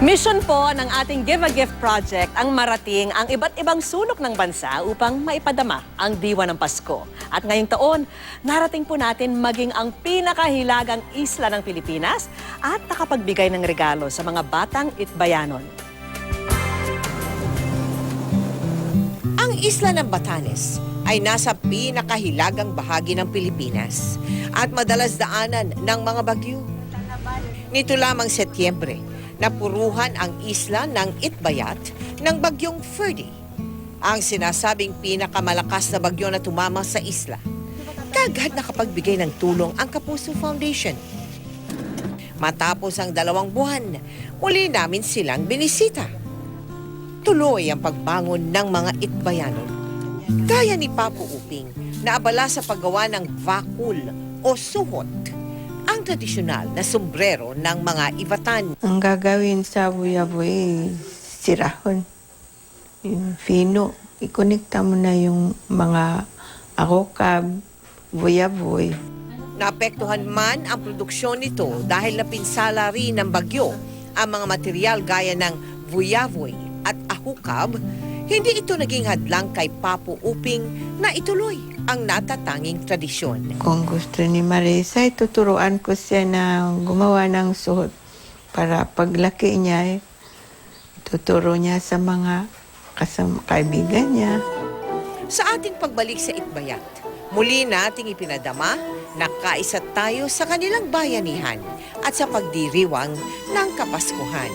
Mission po ng ating Give a Gift Project ang marating ang iba't ibang sulok ng bansa upang maipadama ang diwa ng Pasko. At ngayong taon, narating po natin maging ang pinakahilagang isla ng Pilipinas at nakapagbigay ng regalo sa mga batang itbayanon. Ang isla ng Batanes ay nasa pinakahilagang bahagi ng Pilipinas at madalas daanan ng mga bagyo. Nito lamang Setyembre, napuruhan ang isla ng Itbayat ng bagyong Ferdy, ang sinasabing pinakamalakas na bagyo na tumama sa isla. Kagad nakapagbigay ng tulong ang Kapuso Foundation. Matapos ang 2 buwan, muli namin silang binisita. Tuloy ang pagbangon ng mga Itbayanon. Gaya ni Papo Uping na abala sa paggawa ng vakul o suhot, ang tradisyonal na sombrero ng mga Ivatan. Ang gagawin sa buyaboy, sirahon. Yung fino, ikonekta mo na yung mga akokab, buyaboy. Naapektuhan man ang produksyon nito dahil napinsala rin ng bagyo ang mga material gaya ng buyaboy at ahukab. Hindi ito naging hadlang kay Papo Uping na ituloy ang natatanging tradisyon. Kung gusto ni Marisa, tuturuan ko siya na gumawa ng suot para paglaki niya, tuturo niya sa mga kaibigan niya. Sa ating pagbalik sa Itbayat, muli nating ipinadama na kaisa tayo sa kanilang bayanihan at sa pagdiriwang ng Kapaskuhan.